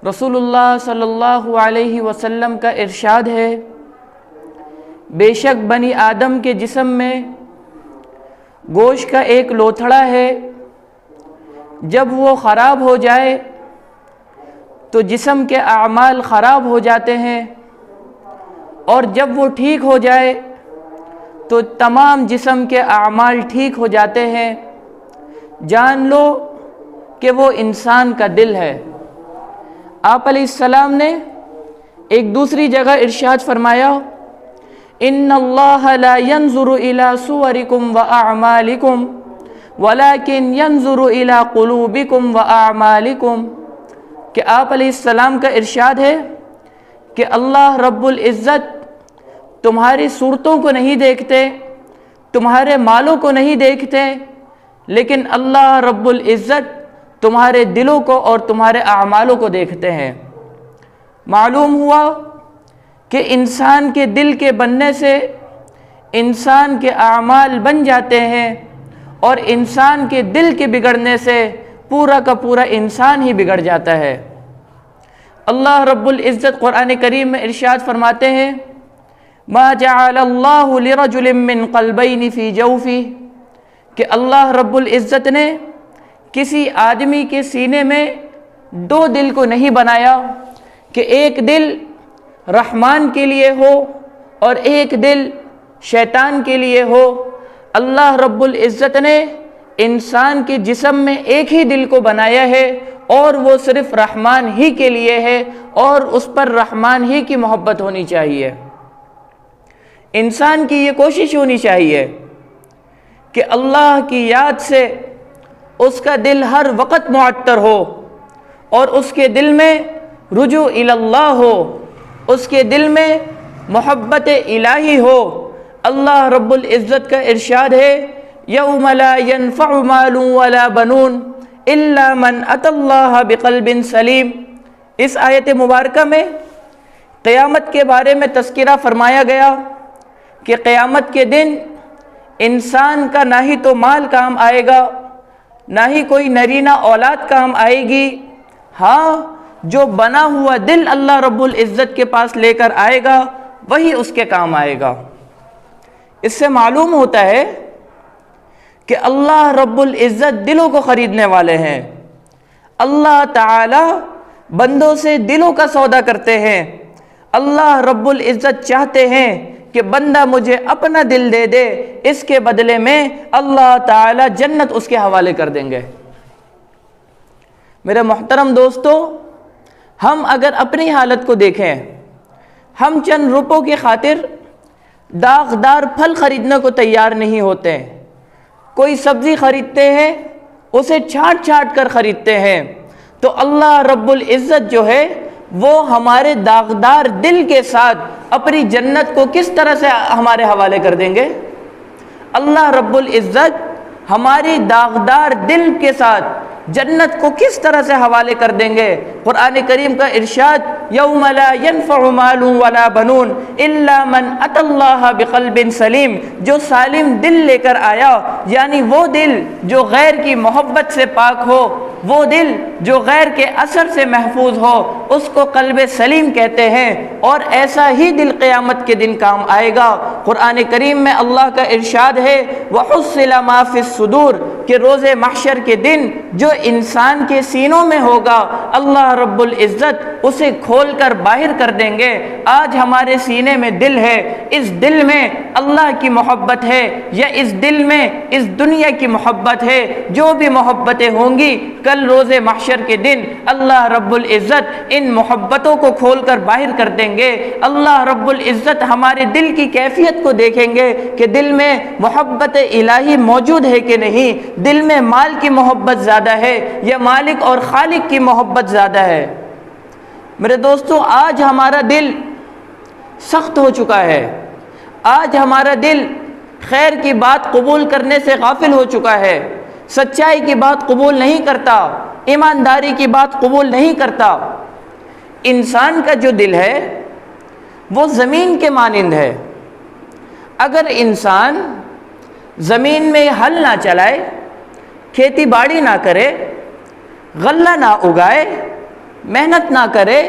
رسول اللہ صلی اللہ علیہ وسلم کا ارشاد ہے، بے شک بنی آدم کے جسم میں گوشت کا ایک لوتھڑا ہے، جب وہ خراب ہو جائے تو جسم کے اعمال خراب ہو جاتے ہیں، اور جب وہ ٹھیک ہو جائے تو تمام جسم کے اعمال ٹھیک ہو جاتے ہیں۔ جان لو کہ وہ انسان کا دل ہے۔ آپ علیہ السلام نے ایک دوسری جگہ ارشاد فرمایا، ان اللہ لا ينظر الى صورکم واعمالکم ولکن ينظر الى قلوبکم واعمالکم، کہ آپ علیہ السلام کا ارشاد ہے کہ اللہ رب العزت تمہاری صورتوں کو نہیں دیکھتے، تمہارے مالوں کو نہیں دیکھتے، لیکن اللہ رب العزت تمہارے دلوں کو اور تمہارے اعمالوں کو دیکھتے ہیں۔ معلوم ہوا کہ انسان کے دل کے بننے سے انسان کے اعمال بن جاتے ہیں، اور انسان کے دل کے بگڑنے سے پورا کا پورا انسان ہی بگڑ جاتا ہے۔ اللہ رب العزت قرآن کریم میں ارشاد فرماتے ہیں، ما جعل اللہ لرجل من قلبین فی جوفہ، کہ اللہ رب العزت نے کسی آدمی کے سینے میں دو دل کو نہیں بنایا، کہ ایک دل رحمان کے لیے ہو اور ایک دل شیطان کے لیے ہو۔ اللہ رب العزت نے انسان کے جسم میں ایک ہی دل کو بنایا ہے، اور وہ صرف رحمان ہی کے لیے ہے، اور اس پر رحمان ہی کی محبت ہونی چاہیے۔ انسان کی یہ کوشش ہونی چاہیے کہ اللہ کی یاد سے اس کا دل ہر وقت معطر ہو، اور اس کے دل میں رجوع الی اللہ ہو، اس کے دل میں محبت الہی ہو۔ اللہ رب العزت کا ارشاد ہے، یوم لا ينفع مال ولا بنون الا من اتى اللہ بقلب سلیم۔ اس آیت مبارکہ میں قیامت کے بارے میں تذکرہ فرمایا گیا کہ قیامت کے دن انسان کا نہ ہی تو مال کام آئے گا، نہ ہی کوئی نرینہ اولاد کام آئے گی، ہاں جو بنا ہوا دل اللہ رب العزت کے پاس لے کر آئے گا وہی اس کے کام آئے گا۔ اس سے معلوم ہوتا ہے کہ اللہ رب العزت دلوں کو خریدنے والے ہیں۔ اللہ تعالی بندوں سے دلوں کا سودا کرتے ہیں۔ اللہ رب العزت چاہتے ہیں کہ بندہ مجھے اپنا دل دے دے، اس کے بدلے میں اللہ تعالی جنت اس کے حوالے کر دیں گے۔ میرے محترم دوستو، ہم اگر اپنی حالت کو دیکھیں، ہم چند روپوں کی خاطر داغدار پھل خریدنے کو تیار نہیں ہوتے۔ کوئی سبزی خریدتے ہیں، اسے چھانٹ چھانٹ کر خریدتے ہیں، تو اللہ رب العزت جو ہے وہ ہمارے داغدار دل کے ساتھ اپنی جنت کو کس طرح سے ہمارے حوالے کر دیں گے؟ اللہ رب العزت ہماری داغدار دل کے ساتھ جنت کو کس طرح سے حوالے کر دیں گے؟ قرآن کریم کا ارشاد، یوم لا ينفع مال ولا بنون الا من اتى اللہ بقلب سلیم، جو سالم دل لے کر آیا، یعنی وہ دل جو غیر کی محبت سے پاک ہو، وہ دل جو غیر کے اثر سے محفوظ ہو، اس کو قلب سلیم کہتے ہیں، اور ایسا ہی دل قیامت کے دن کام آئے گا۔ قرآن کریم میں اللہ کا ارشاد ہے، وَحُصِّلَ مَا فِي الصُّدُورِ، کہ روز محشر کے دن جو انسان کے سینوں میں ہوگا اللہ رب العزت اسے کھول کر باہر کر دیں گے۔ آج ہمارے سینے میں دل ہے، اس دل میں اللہ کی محبت ہے یا اس دل میں اس دنیا کی محبت ہے؟ جو بھی محبتیں ہوں گی کل روز محشر کے دن اللہ رب العزت ان محبتوں کو کھول کر باہر کر دیں گے۔ اللہ رب العزت ہمارے دل کی کیفیت کو دیکھیں گے کہ دل میں محبت الہی موجود ہے کہ نہیں، دل میں مال کی محبت زیادہ ہے یا مالک اور خالق کی محبت زیادہ ہے؟ میرے دوستو، آج ہمارا دل سخت ہو چکا ہے، آج ہمارا دل خیر کی بات قبول کرنے سے غافل ہو چکا ہے، سچائی کی بات قبول نہیں کرتا، ایمانداری کی بات قبول نہیں کرتا۔ انسان کا جو دل ہے وہ زمین کے مانند ہے۔ اگر انسان زمین میں ہل نہ چلائے، کھیتی باڑی نہ کرے، غلہ نہ اگائے، محنت نہ کرے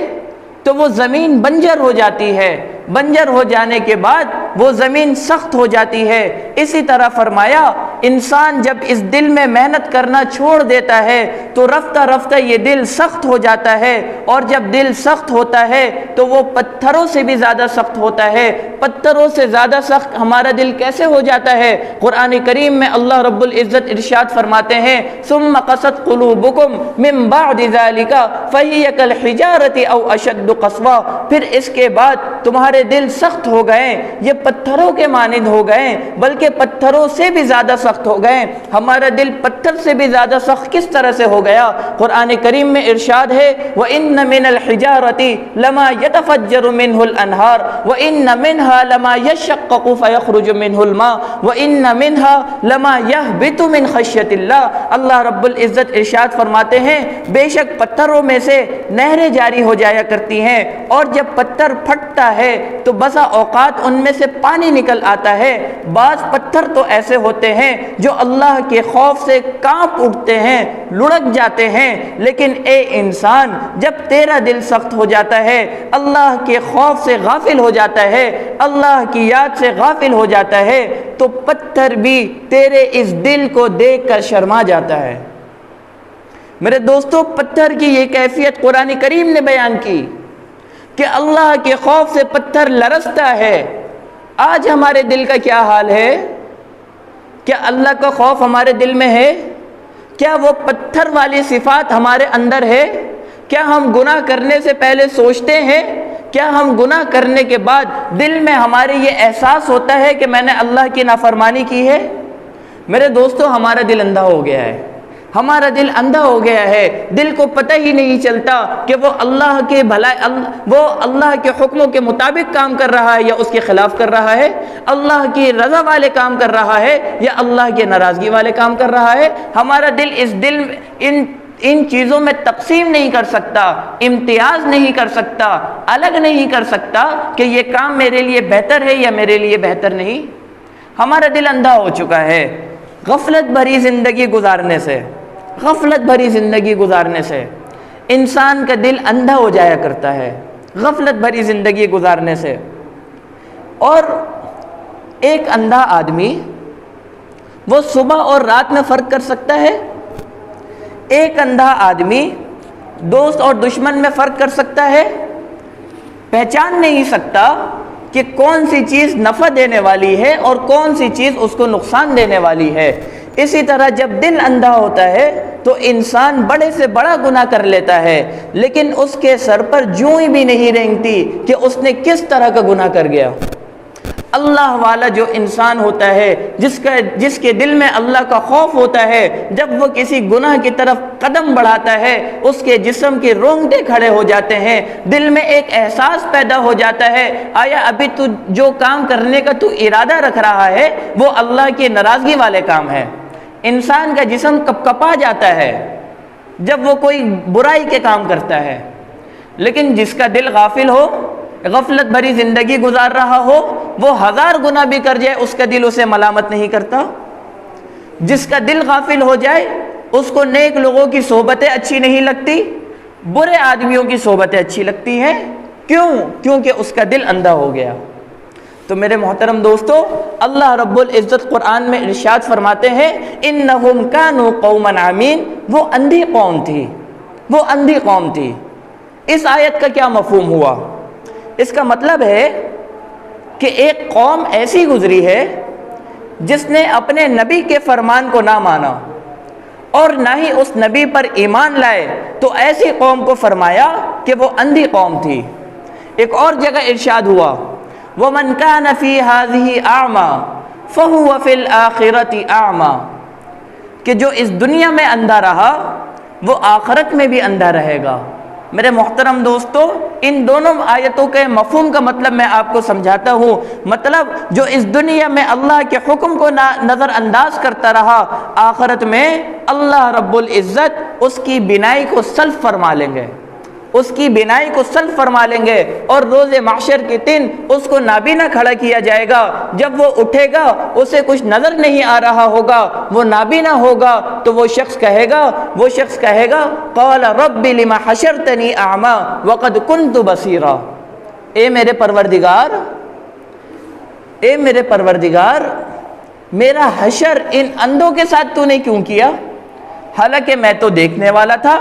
تو وہ زمین بنجر ہو جاتی ہے، بنجر ہو جانے کے بعد وہ زمین سخت ہو جاتی ہے۔ اسی طرح فرمایا انسان جب اس دل میں محنت کرنا چھوڑ دیتا ہے تو رفتہ رفتہ یہ دل سخت ہو جاتا ہے، اور جب دل سخت ہوتا ہے تو وہ پتھروں سے بھی زیادہ سخت ہوتا ہے۔ پتھروں سے زیادہ سخت ہمارا دل کیسے ہو جاتا ہے؟ قرآن کریم میں اللہ رب العزت ارشاد فرماتے ہیں ثم قست قلوبکم من بعد ذلک فہی کالحجارۃ او اشد قسوا، پھر اس کے بعد تمہارے دل سخت ہو گئے، یہ پتھروں کے مانند ہو گئے، بلکہ پتھروں سے بھی زیادہ سخت ہو گئے۔ ہمارا دل پتھر سے بھی زیادہ سخت کس طرح سے ہو گیا؟ قرآن کریم میں ارشاد ہے وَإِنَّ مِنَ الْحِجَارَةِ لَمَا يَتَفَجَّرُ مِنْهُ الْأَنْهَارُ وَإِنَّ مِنْهَا لَمَا يَشَّقَّقُ فَيَخْرُجُ مِنْهُ الْمَاءُ وَإِنَّ مِنْهَا لَمَا يَهْبِطُ مِنْ خَشْيَةِ اللَّهِ، اللہ رب العزت ارشاد فرماتے ہیں بے شک پتھروں میں سے نہریں جاری ہو جایا کرتی ہیں، اور جب پتھر پھٹتا ہے تو بسا اوقات ان میں سے پانی نکل آتا ہے۔ بعض پتھر تو ایسے ہوتے ہیں جو اللہ کے خوف سے کانپ اٹھتے ہیں، لڑک جاتے ہیں، لیکن اے انسان جب تیرا دل سخت ہو جاتا ہے، اللہ کے خوف سے غافل ہو جاتا ہے، اللہ کی یاد سے غافل ہو جاتا ہے، تو پتھر بھی تیرے اس دل کو دیکھ کر شرما جاتا ہے۔ میرے دوستو، پتھر کی یہ کیفیت قرآن کریم نے بیان کی کہ اللہ کے خوف سے پتھر لرزتا ہے۔ آج ہمارے دل کا کیا حال ہے؟ کیا اللہ کا خوف ہمارے دل میں ہے؟ کیا وہ پتھر والی صفات ہمارے اندر ہے؟ کیا ہم گناہ کرنے سے پہلے سوچتے ہیں؟ کیا ہم گناہ کرنے کے بعد دل میں ہمارے یہ احساس ہوتا ہے کہ میں نے اللہ کی نافرمانی کی ہے؟ میرے دوستو، ہمارا دل اندھا ہو گیا ہے، ہمارا دل اندھا ہو گیا ہے۔ دل کو پتہ ہی نہیں چلتا کہ وہ اللہ کے وہ اللہ کے حکموں کے مطابق کام کر رہا ہے یا اس کے خلاف کر رہا ہے، اللہ کی رضا والے کام کر رہا ہے یا اللہ کی ناراضگی والے کام کر رہا ہے۔ ہمارا دل اس دل ان چیزوں میں تقسیم نہیں کر سکتا، امتیاز نہیں کر سکتا، الگ نہیں کر سکتا کہ یہ کام میرے لیے بہتر ہے یا میرے لیے بہتر نہیں۔ ہمارا دل اندھا ہو چکا ہے غفلت بھری زندگی گزارنے سے۔ غفلت بھری زندگی گزارنے سے انسان کا دل اندھا ہو جایا کرتا ہے، غفلت بھری زندگی گزارنے سے۔ اور ایک اندھا آدمی وہ صبح اور رات میں فرق کر سکتا ہے؟ ایک اندھا آدمی دوست اور دشمن میں فرق کر سکتا ہے؟ پہچان نہیں سکتا کہ کون سی چیز نفع دینے والی ہے اور کون سی چیز اس کو نقصان دینے والی ہے۔ اسی طرح جب دل اندھا ہوتا ہے تو انسان بڑے سے بڑا گناہ کر لیتا ہے، لیکن اس کے سر پر جوئیں بھی نہیں رینگتی کہ اس نے کس طرح کا گناہ کر گیا۔ اللہ والا جو انسان ہوتا ہے، جس کے دل میں اللہ کا خوف ہوتا ہے، جب وہ کسی گناہ کی طرف قدم بڑھاتا ہے اس کے جسم کے رونگٹے کھڑے ہو جاتے ہیں، دل میں ایک احساس پیدا ہو جاتا ہے آیا ابھی تو جو کام کرنے کا تو ارادہ رکھ رہا ہے وہ اللہ کی ناراضگی والے کام ہے۔ انسان کا جسم کپا جاتا ہے جب وہ کوئی برائی کے کام کرتا ہے، لیکن جس کا دل غافل ہو، غفلت بھری زندگی گزار رہا ہو، وہ 1000 گناہ بھی کر جائے اس کا دل اسے ملامت نہیں کرتا۔ جس کا دل غافل ہو جائے اس کو نیک لوگوں کی صحبتیں اچھی نہیں لگتی، برے آدمیوں کی صحبتیں اچھی لگتی ہیں۔ کیوں؟ کیونکہ اس کا دل اندھا ہو گیا۔ تو میرے محترم دوستو، اللہ رب العزت قرآن میں ارشاد فرماتے ہیں انہم کانوا قوما عمین، وہ اندھی قوم تھی، وہ اندھی قوم تھی۔ اس آیت کا کیا مفہوم ہوا؟ اس کا مطلب ہے کہ ایک قوم ایسی گزری ہے جس نے اپنے نبی کے فرمان کو نہ مانا اور نہ ہی اس نبی پر ایمان لائے، تو ایسی قوم کو فرمایا کہ وہ اندھی قوم تھی۔ ایک اور جگہ ارشاد ہوا وَمَنْ كَانَ فِي هَذِهِ أَعْمَى فَهُوَ فِي الْآخِرَةِ أَعْمَى، کہ جو اس دنیا میں اندھا رہا وہ آخرت میں بھی اندھا رہے گا۔ میرے محترم دوستو، ان دونوں آیتوں کے مفہوم کا مطلب میں آپ کو سمجھاتا ہوں۔ مطلب جو اس دنیا میں اللہ کے حکم کو نظر انداز کرتا رہا، آخرت میں اللہ رب العزت اس کی بینائی کو سلب فرما لیں گے۔ اس کی بینائی کو سلب فرما لیں گے اور روز محشر کے دن اس کو نابینا کھڑا کیا جائے گا. جب وہ اٹھے گا اسے کچھ نظر نہیں آ رہا ہوگا, وہ نابینا ہوگا, تو وہ شخص کہے گا قال رب لما حشرتنی اعمی وقد کنت بصیرا, اے میرے پروردگار میرا حشر ان اندھوں کے ساتھ تو نے کیوں کیا, حالانکہ میں تو دیکھنے والا تھا,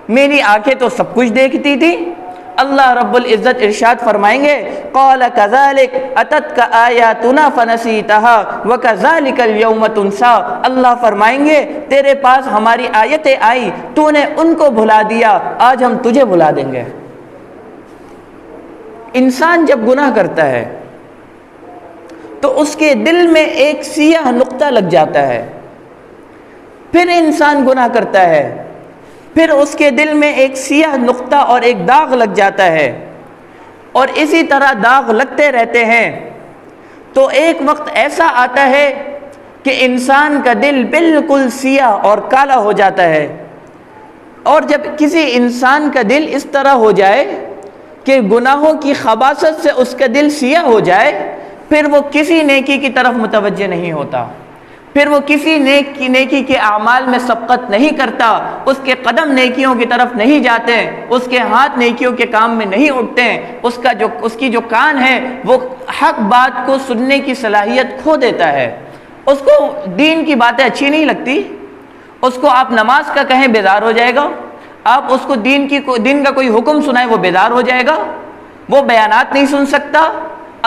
میری آنکھیں تو سب کچھ دیکھتی تھی. اللہ رب العزت ارشاد فرمائیں گے قال کذالک اتتک آیاتنا فنسیتها وکذالک اليوم تنسا, اللہ فرمائیں گے تیرے پاس ہماری آیتیں آئی, تو نے ان کو بھلا دیا, آج ہم تجھے بھلا دیں گے. انسان جب گناہ کرتا ہے تو اس کے دل میں ایک سیاہ نقطہ لگ جاتا ہے. پھر انسان گناہ کرتا ہے, پھر اس کے دل میں ایک سیاہ نقطہ اور ایک داغ لگ جاتا ہے, اور اسی طرح داغ لگتے رہتے ہیں. تو ایک وقت ایسا آتا ہے کہ انسان کا دل بالکل سیاہ اور کالا ہو جاتا ہے. اور جب کسی انسان کا دل اس طرح ہو جائے کہ گناہوں کی خباثت سے اس کا دل سیاہ ہو جائے, پھر وہ کسی نیکی کی طرف متوجہ نہیں ہوتا, پھر وہ کسی نیکی کے اعمال میں سبقت نہیں کرتا, اس کے قدم نیکیوں کی طرف نہیں جاتے, اس کے ہاتھ نیکیوں کے کام میں نہیں اٹھتے, اس کی جو کان ہے وہ حق بات کو سننے کی صلاحیت کھو دیتا ہے. اس کو دین کی باتیں اچھی نہیں لگتی, اس کو آپ نماز کا کہیں بیزار ہو جائے گا, آپ اس کو دین کا کوئی حکم سنائیں وہ بیزار ہو جائے گا, وہ بیانات نہیں سن سکتا,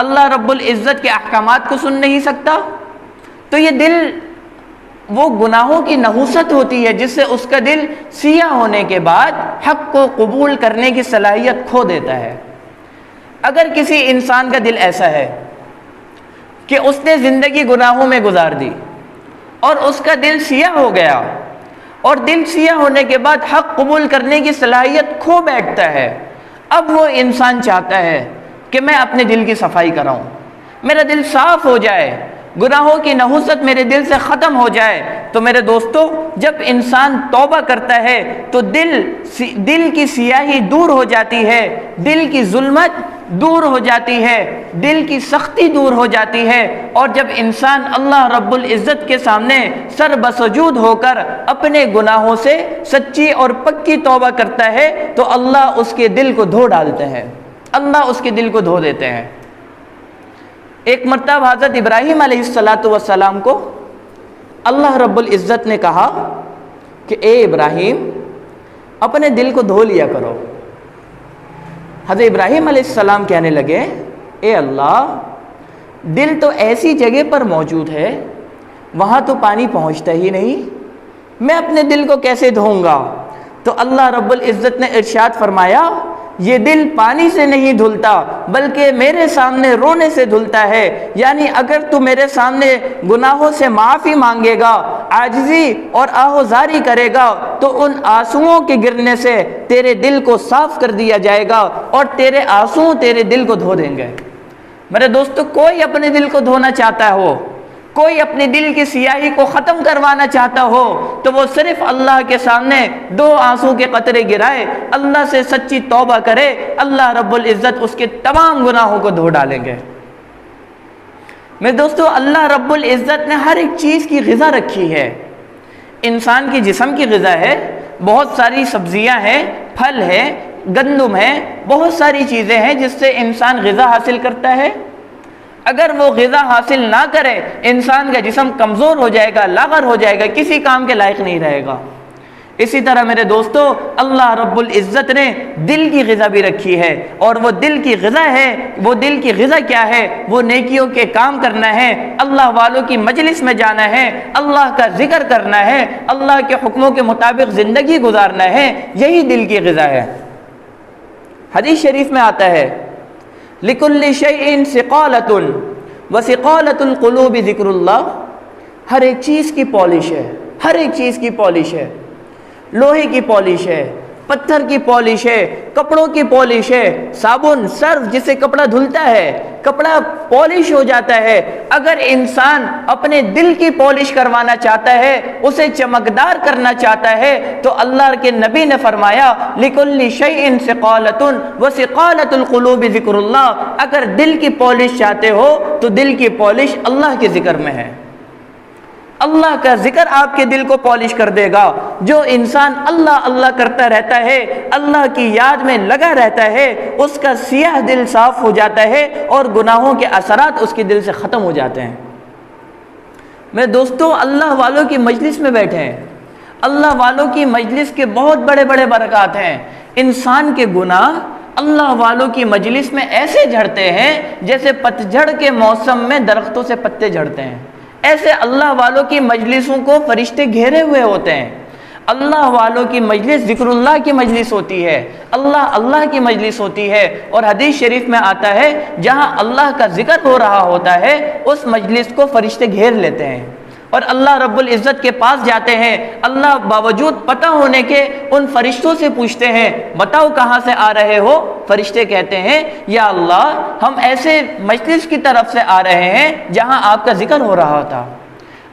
اللہ رب العزت کے احکامات کو سن نہیں سکتا. تو یہ دل وہ گناہوں کی نحوست ہوتی ہے جس سے اس کا دل سیاہ ہونے کے بعد حق کو قبول کرنے کی صلاحیت کھو دیتا ہے. اگر کسی انسان کا دل ایسا ہے کہ اس نے زندگی گناہوں میں گزار دی اور اس کا دل سیاہ ہو گیا, اور دل سیاہ ہونے کے بعد حق قبول کرنے کی صلاحیت کھو بیٹھتا ہے, اب وہ انسان چاہتا ہے کہ میں اپنے دل کی صفائی کراؤں, میرا دل صاف ہو جائے, گناہوں کی نحوست میرے دل سے ختم ہو جائے. تو میرے دوستو, جب انسان توبہ کرتا ہے تو دل کی سیاہی دور ہو جاتی ہے, دل کی ظلمت دور ہو جاتی ہے, دل کی سختی دور ہو جاتی ہے. اور جب انسان اللہ رب العزت کے سامنے سر بسجود ہو کر اپنے گناہوں سے سچی اور پکی توبہ کرتا ہے تو اللہ اس کے دل کو دھو ڈالتے ہیں, اللہ اس کے دل کو دھو دیتے ہیں. ایک مرتبہ حضرت ابراہیم علیہ السلام کو اللہ رب العزت نے کہا کہ اے ابراہیم اپنے دل کو دھو لیا کرو. حضرت ابراہیم علیہ السلام کہنے لگے اے اللہ, دل تو ایسی جگہ پر موجود ہے وہاں تو پانی پہنچتا ہی نہیں, میں اپنے دل کو کیسے دھوؤں گا. تو اللہ رب العزت نے ارشاد فرمایا یہ دل پانی سے نہیں دھلتا بلکہ میرے سامنے رونے سے دھلتا ہے. یعنی اگر تو میرے سامنے گناہوں سے معافی مانگے گا, عاجزی اور آہوزاری کرے گا, تو ان آنسوؤں کے گرنے سے تیرے دل کو صاف کر دیا جائے گا اور تیرے آنسو تیرے دل کو دھو دیں گے. میرے دوستو, کوئی اپنے دل کو دھونا چاہتا ہو, کوئی اپنے دل کی سیاہی کو ختم کروانا چاہتا ہو, تو وہ صرف اللہ کے سامنے 2 آنسو کے قطرے گرائے, اللہ سے سچی توبہ کرے, اللہ رب العزت اس کے تمام گناہوں کو دھو ڈالیں گے. میرے دوستو, اللہ رب العزت نے ہر ایک چیز کی غذا رکھی ہے. انسان کی جسم کی غذا ہے, بہت ساری سبزیاں ہیں, پھل ہیں, گندم ہے, بہت ساری چیزیں ہیں جس سے انسان غذا حاصل کرتا ہے. اگر وہ غذا حاصل نہ کرے انسان کا جسم کمزور ہو جائے گا, لاغر ہو جائے گا, کسی کام کے لائق نہیں رہے گا. اسی طرح میرے دوستو, اللہ رب العزت نے دل کی غذا بھی رکھی ہے, اور وہ دل کی غذا ہے, وہ دل کی غذا کیا ہے, وہ نیکیوں کے کام کرنا ہے, اللہ والوں کی مجلس میں جانا ہے, اللہ کا ذکر کرنا ہے, اللہ کے حکموں کے مطابق زندگی گزارنا ہے, یہی دل کی غذا ہے. حدیث شریف میں آتا ہے لِكُلِّ شَيْءٍ سِقَالَةٌ وَسِقَالَةُ الْقُلُوبِ ذِكْرُ اللہ. ہر ایک چیز کی پالش ہے, ہر ایک چیز کی پالش ہے. لوہے کی پالش ہے, پتھر کی پالش ہے, کپڑوں کی پالش ہے, صابن, سرف جس سے کپڑا دھلتا ہے, کپڑا پالش ہو جاتا ہے۔ اگر انسان اپنے دل کی پالش کروانا چاہتا ہے، اسے چمکدار کرنا چاہتا ہے، تو اللہ کے نبی نے فرمایا لِكُلِّ شَيْءٍ ثِقَالَةٌ وَثِقَالَةُ الْقُلُوبِ ذِكْرُ اللَّهِ۔ اگر دل کی پالش چاہتے ہو تو دل کی پالش اللہ کے ذکر میں ہے۔ اللہ کا ذکر آپ کے دل کو پالش کر دے گا۔ جو انسان اللہ اللہ کرتا رہتا ہے، اللہ کی یاد میں لگا رہتا ہے، اس کا سیاہ دل صاف ہو جاتا ہے اور گناہوں کے اثرات اس کے دل سے ختم ہو جاتے ہیں۔ میرے دوستو، اللہ والوں کی مجلس میں بیٹھے ہیں، اللہ والوں کی مجلس کے بہت بڑے بڑے برکات ہیں۔ انسان کے گناہ اللہ والوں کی مجلس میں ایسے جھڑتے ہیں جیسے پتجھڑ کے موسم میں درختوں سے پتے جھڑتے ہیں، ایسے اللہ والوں کی مجلسوں کو فرشتے گھیرے ہوئے ہوتے ہیں۔ اللہ والوں کی مجلس ذکر اللہ کی مجلس ہوتی ہے، اللہ اللہ کی مجلس ہوتی ہے، اور حدیث شریف میں آتا ہے جہاں اللہ کا ذکر ہو رہا ہوتا ہے اس مجلس کو فرشتے گھیر لیتے ہیں اور اللہ رب العزت کے پاس جاتے ہیں۔ اللہ باوجود پتہ ہونے کے ان فرشتوں سے پوچھتے ہیں بتاؤ کہاں سے آ رہے ہو؟ فرشتے کہتے ہیں یا اللہ ہم ایسے مجلس کی طرف سے آ رہے ہیں جہاں آپ کا ذکر ہو رہا تھا۔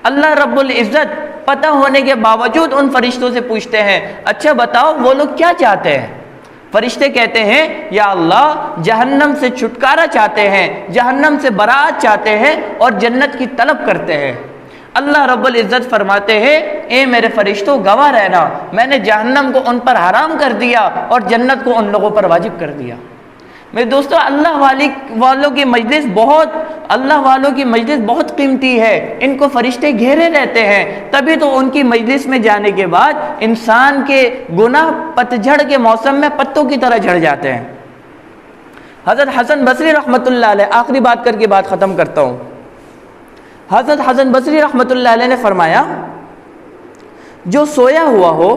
اللہ رب العزت پتہ ہونے کے باوجود ان فرشتوں سے پوچھتے ہیں اچھا بتاؤ وہ لوگ کیا چاہتے ہیں؟ فرشتے کہتے ہیں یا اللہ جہنم سے چھٹکارا چاہتے ہیں، جہنم سے برات چاہتے ہیں اور جنت کی طلب کرتے ہیں۔ اللہ رب العزت فرماتے ہیں اے میرے فرشتوں گواہ رہنا، میں نے جہنم کو ان پر حرام کر دیا اور جنت کو ان لوگوں پر واجب کر دیا۔ میرے دوستو، اللہ والوں کی مجلس بہت قیمتی ہے، ان کو فرشتے گھیرے رہتے ہیں، تبھی تو ان کی مجلس میں جانے کے بعد انسان کے گناہ پتجھڑ کے موسم میں پتوں کی طرح جھڑ جاتے ہیں۔ حضرت حسن بصری رحمۃ اللہ علیہ، آخری بات کر کے بات ختم کرتا ہوں۔ حضرت حسن بصری رحمۃ اللہ علیہ نے فرمایا جو سویا ہوا ہو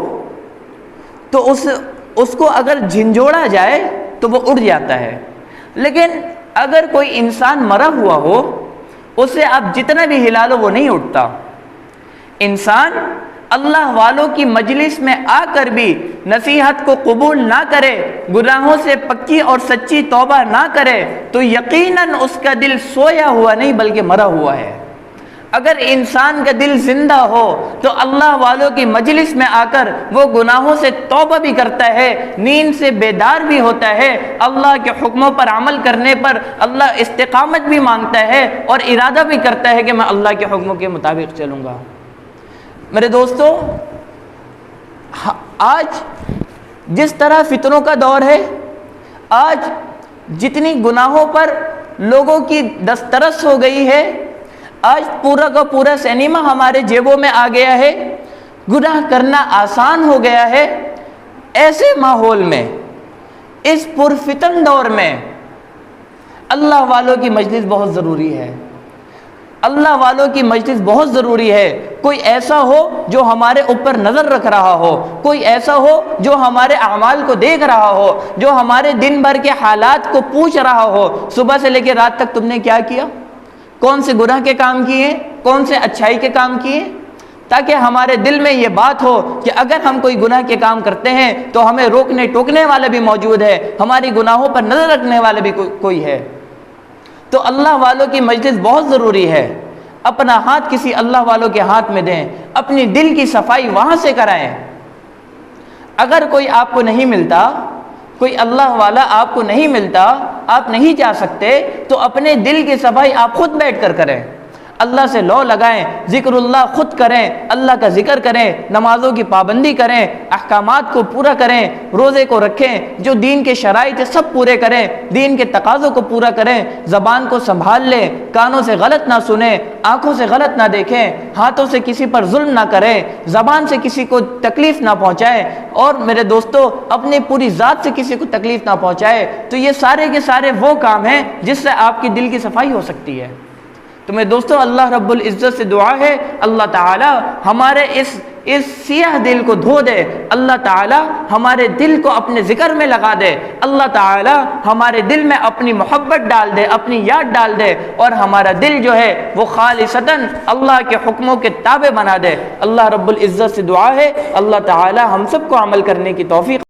تو اس کو اگر جھنجھوڑا جائے تو وہ اڑ جاتا ہے، لیکن اگر کوئی انسان مرا ہوا ہو اسے آپ جتنا بھی ہلا لو وہ نہیں اٹھتا۔ انسان اللہ والوں کی مجلس میں آ کر بھی نصیحت کو قبول نہ کرے، گناہوں سے پکی اور سچی توبہ نہ کرے تو یقیناً اس کا دل سویا ہوا نہیں بلکہ مرا ہوا ہے۔ اگر انسان کا دل زندہ ہو تو اللہ والوں کی مجلس میں آ کر وہ گناہوں سے توبہ بھی کرتا ہے، نیند سے بیدار بھی ہوتا ہے، اللہ کے حکموں پر عمل کرنے پر اللہ استقامت بھی مانگتا ہے اور ارادہ بھی کرتا ہے کہ میں اللہ کے حکموں کے مطابق چلوں گا۔ میرے دوستو، آج جس طرح فتنوں کا دور ہے، آج جتنی گناہوں پر لوگوں کی دسترس ہو گئی ہے، آج پورا کا پورا سینما ہمارے جیبوں میں آ گیا ہے، گناہ کرنا آسان ہو گیا ہے۔ ایسے ماحول میں، اس پرفتن دور میں اللہ والوں کی مجلس بہت ضروری ہے، اللہ والوں کی مجلس بہت ضروری ہے۔ کوئی ایسا ہو جو ہمارے اوپر نظر رکھ رہا ہو، کوئی ایسا ہو جو ہمارے اعمال کو دیکھ رہا ہو، جو ہمارے دن بھر کے حالات کو پوچھ رہا ہو، صبح سے لے کے رات تک تم نے کیا کیا، کون سے گناہ کے کام کیے، کون سے اچھائی کے کام کیے، تاکہ ہمارے دل میں یہ بات ہو کہ اگر ہم کوئی گناہ کے کام کرتے ہیں تو ہمیں روکنے ٹوکنے والا بھی موجود ہے، ہماری گناہوں پر نظر رکھنے والا بھی کوئی ہے۔ تو اللہ والوں کی مجلس بہت ضروری ہے۔ اپنا ہاتھ کسی اللہ والوں کے ہاتھ میں دیں، اپنی دل کی صفائی وہاں سے کرائیں۔ اگر کوئی آپ کو نہیں ملتا، کوئی اللہ والا آپ کو نہیں ملتا، آپ نہیں جا سکتے، تو اپنے دل کی صفائی آپ خود بیٹھ کر کریں، اللہ سے لو لگائیں، ذکر اللہ خود کریں، اللہ کا ذکر کریں، نمازوں کی پابندی کریں، احکامات کو پورا کریں، روزے کو رکھیں، جو دین کے شرائط ہے سب پورے کریں، دین کے تقاضوں کو پورا کریں، زبان کو سنبھال لیں، کانوں سے غلط نہ سنیں، آنکھوں سے غلط نہ دیکھیں، ہاتھوں سے کسی پر ظلم نہ کریں، زبان سے کسی کو تکلیف نہ پہنچائیں، اور میرے دوستو اپنی پوری ذات سے کسی کو تکلیف نہ پہنچائے۔ تو یہ سارے کے سارے وہ کام ہیں جس سے آپ کی دل کی صفائی ہو سکتی ہے۔ تو میرے دوستو اللہ رب العزت سے دعا ہے اللہ تعالی ہمارے اس سیاہ دل کو دھو دے، اللہ تعالی ہمارے دل کو اپنے ذکر میں لگا دے، اللہ تعالی ہمارے دل میں اپنی محبت ڈال دے، اپنی یاد ڈال دے، اور ہمارا دل جو ہے وہ خالصتاً اللہ کے حکموں کے تابع بنا دے۔ اللہ رب العزت سے دعا ہے اللہ تعالی ہم سب کو عمل کرنے کی توفیق